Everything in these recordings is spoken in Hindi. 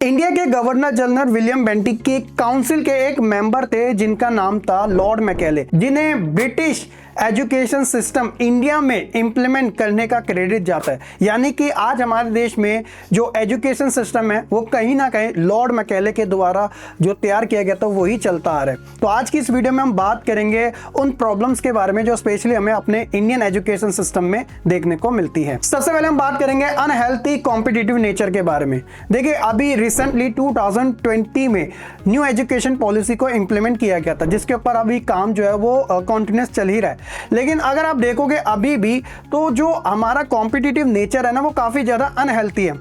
इंडिया के गवर्नर जनरल विलियम बेंटिक के काउंसिल के एक मेंबर थे जिनका नाम था लॉर्ड मैकेले, जिन्हें ब्रिटिश एजुकेशन सिस्टम इंडिया में इंप्लीमेंट करने का क्रेडिट जाता है। यानी कि आज हमारे देश में जो एजुकेशन सिस्टम है वो कहीं ना कहीं लॉर्ड मैकेले के द्वारा जो तैयार किया गया था वही चलता आ रहा है। तो आज की इस वीडियो में हम बात करेंगे उन प्रॉब्लम्स के बारे में जो स्पेशली हमें अपने इंडियन एजुकेशन सिस्टम में देखने को मिलती है। सबसे पहले हम बात करेंगे अनहेल्थी कॉम्पिटिटिव नेचर के बारे में। देखिए, अभी रिसेंटली 2020 में न्यू एजुकेशन पॉलिसी को इंप्लीमेंट किया गया था, जिसके ऊपर अभी काम जो है वो कंटिन्यूस चल ही रहा है। लेकिन अगर आप देखोगे अभी भी तो जो हमारा कॉम्पिटिटिव नेचर है ना वो काफी ज्यादा अनहेल्थी है।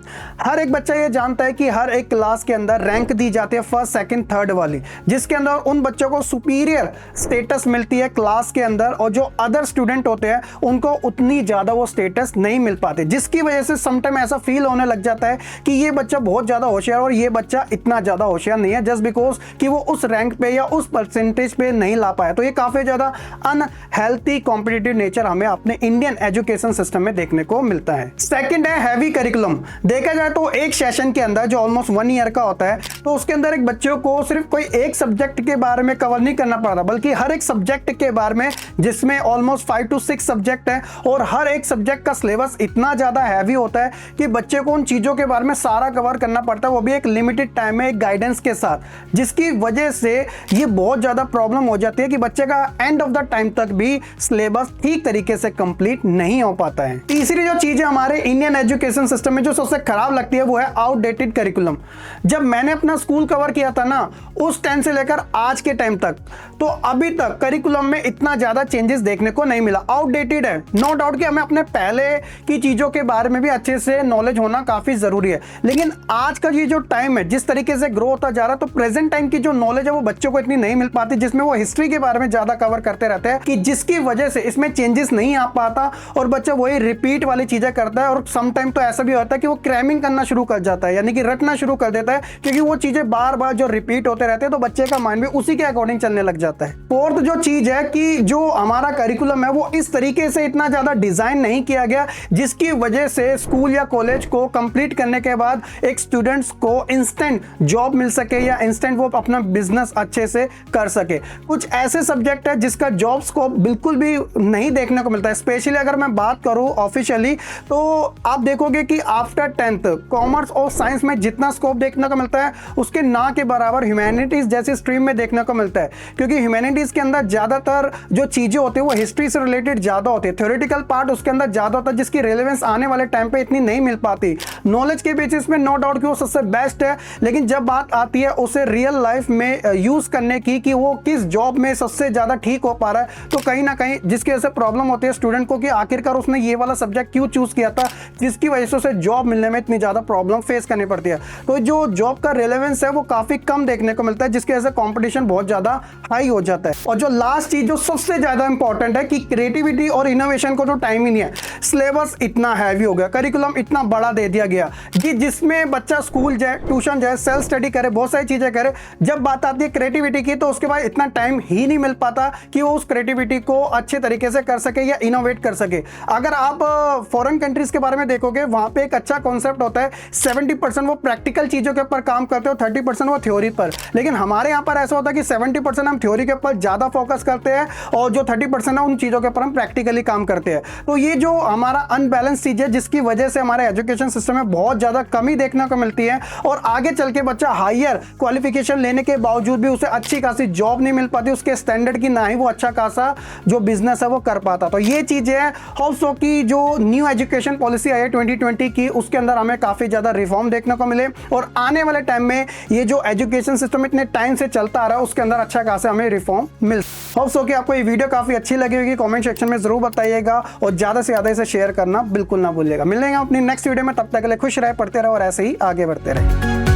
हर एक बच्चा ये जानता है कि हर एक क्लास के अंदर रैंक दी जाती है फर्स्ट, सेकंड, थर्ड वाली, जिसके अंदर उन बच्चों को सुपीरियर स्टेटस मिलती है क्लास के अंदर, और जो अदर स्टूडेंट होते हैं उनको उतनी ज्यादा वो स्टेटस नहीं मिल पाते, जिसकी वजह से समटाइम ऐसा फील होने लग जाता है कि ये बच्चा बहुत ज्यादा होशियार और ये बच्चा इतना ज्यादा होशियार नहीं है, जस्ट बिकॉज कि वो उस रैंक पे या उस परसेंटेज पे नहीं ला पाया। तो ये काफी ज्यादा अनहेल्थी कॉम्पिटिटिव नेचर हमें अपने इंडियन एजुकेशन सिस्टम में देखने को मिलता है। सेकंड है हैवी करिकुलम। देखा जाए तो एक सेशन के अंदर जो ऑलमोस्ट 1 ईयर का होता है, तो उसके अंदर एक बच्चे को सिर्फ कोई एक सब्जेक्ट के बारे में कवर नहीं करना पड़ता, बल्कि हर एक सब्जेक्ट के बारे में, जिसमें ऑलमोस्ट 5 to 6 सब्जेक्ट है, और हर एक सब्जेक्ट का सिलेबस इतना ज्यादा हैवी होता है कि बच्चे को उन चीजों के बारे में सारा कवर करना पड़ता है, वो भी एक लिमिटेड टाइम में, एक गाइडेंस के साथ, जिसकी वजह से ये बहुत ज्यादा प्रॉब्लम हो जाती है कि बच्चे का एंड ऑफ द टाइम तक भी सिलेबस ठीक तरीके से कंप्लीट नहीं हो पाता है। तीसरी जो चीज है हमारे इंडियन एजुकेशन सिस्टम में जो सबसे खराब लगती है वो है आउटडेटेड करिकुलम। जब मैंने अपना स्कूल कवर किया था ना, उस टाइम से लेकर आज के टाइम तक, तो अभी तक करिकुलम में इतना ज्यादा चेंजेस देखने को नहीं मिला। आउटडेटेड है, नो डाउट कि हमें अपने पहले की चीजों के बारे में भी अच्छे से नॉलेज होना काफी जरूरी है, लेकिन आज का ये जो टाइम है, जिस तरीके से ग्रो होता जा रहा है, तो प्रेजेंट टाइम की जो नॉलेज है वो बच्चों को इतनी नहीं मिल पाती, जिसमें वो हिस्ट्री के बारे में ज्यादा कवर करते रहते हैं, कि जिसकी वजह से इसमें चेंजेस नहीं आ पाता और बच्चा वही रिपीट वाली चीजें करता है। और सम टाइम तो ऐसा भी होता है कि वो क्रैमिंग करना शुरू कर जाता है, यानी कि रटना शुरू कर देता है, क्योंकि वो चीजें बार बार जो रिपीट होते रहते हैं तो बच्चे का माइंड भी उसी के अकॉर्डिंग चलने लग जाता है। फोर्थ जो चीज है कि जो हमारा करिकुलम है वो इस तरीके से इतना ज्यादा डिजाइन नहीं किया गया, जिसकी वजह से स्कूल या कॉलेज को कंप्लीट करने के बाद एक स्टूडेंट्स को इंस्टेंट जॉब मिल सके या इंस्टेंट वो अपना बिजनेस अच्छे से कर सके। कुछ ऐसे सब्जेक्ट है जिसका जॉब स्कोप बिल्कुल भी नहीं देखने को मिलता है। स्पेशली अगर मैं बात करूं ऑफिशियली, तो आप देखोगे कि आफ्टर 10th कॉमर्स और साइंस में जितना स्कोप देखने को मिलता है उसके ना के बराबर ह्यूमैनिटीज जैसी स्ट्रीम में देखने को मिलता है, क्योंकि ह्यूमैनिटीज के अंदर ज्यादातर जो चीजें होती है वो हिस्ट्री से रिलेटेड ज्यादा होती है, थ्योरेटिकल पार्ट उसके अंदर ज्यादा होता है, जिसकी रेलेवेंस आने वाले टाइम पे इतनी नहीं मिल पाती। नॉलेज के बेसिस में नो डाउट कि वो सबसे बेस्ट है, लेकिन जब बात आती है उसे रियल लाइफ में यूज करने की, कि वो किस जॉब में सबसे ज्यादा ठीक हो पा रहा है, तो कहीं ना कहीं जिसकी वजह से प्रॉब्लम होती है स्टूडेंट को कि आखिरकार उसने ये वाला सब्जेक्ट क्यों चूज किया था, जिसकी वजह से उसे जॉब मिलने में इतनी ज्यादा प्रॉब्लम फेस करनी पड़ती है। तो जो जॉब का रेलेवेंस है वो काफी कम देखने को मिलता है, जिसकी वजह से कंपटीशन बहुत ज्यादा हाई हो जाता है। और जो लास्ट चीज जो सबसे ज्यादा इंपॉर्टेंट है कि क्रिएटिविटी और इनोवेशन को तो टाइम ही नहीं है। सिलेबस इतना हैवी हो गया, करिकुलम इतना बड़ा दे दिया गया कि जिसमें बच्चा स्कूल जाए, ट्यूशन जाए, सेल्फ स्टडी करे, बहुत सारी चीजें करे, जब बात आती है क्रिएटिविटी की तो उसके बाद इतना टाइम ही नहीं मिल पाता कि वो उस क्रिएटिविटी को अच्छे तरीके से कर सके या इनोवेट कर सके। अगर आप फॉरेन कंट्रीज के बारे में देखोगे, वहां पे एक अच्छा कॉन्सेप्ट होता है, 70% वो प्रैक्टिकल चीजों के ऊपर काम करते हो, 30% वो थ्योरी पर। लेकिन हमारे यहाँ पर ऐसा होता है कि 70% हम थ्योरी के ऊपर ज्यादा फोकस करते हैं और जो 30% है उन चीजों के ऊपर हम प्रैक्टिकली काम करते हैं। तो ये जो हमारा अनबैलेंस चीज है, जिसकी वजह से हमारे एजुकेशन सिस्टम में बहुत ज्यादा कमी देखने को मिलती है, और आगे चल के बच्चा हायर क्वालिफिकेशन लेने के बावजूद भी उसे अच्छी खासी जॉब नहीं मिल पाती उसके स्टैंडर्ड की, ना ही वो अच्छा खासा जो बिजनेस है वो कर पाता। तो ये चीजें होप सो की जो न्यू एजुकेशन पॉलिसी आई है 2020 की, उसके अंदर हमें काफी ज्यादा रिफॉर्म देखने को मिले, और आने वाले टाइम में ये जो एजुकेशन सिस्टम इतने टाइम से चलता आ रहा है उसके अंदर अच्छा खासा हमें रिफॉर्म मिल। होप सो कि आपको ये वीडियो काफी अच्छी लगी होगी, कमेंट सेक्शन में जरूर बताइएगा, और ज्यादा से ज्यादा इसे शेयर करना बिल्कुल ना भूलिएगा। मिलेंगे अपनी नेक्स्ट वीडियो में, तब तक के लिए खुश रहे, पढ़ते रहो और ऐसे ही आगे बढ़ते रहे।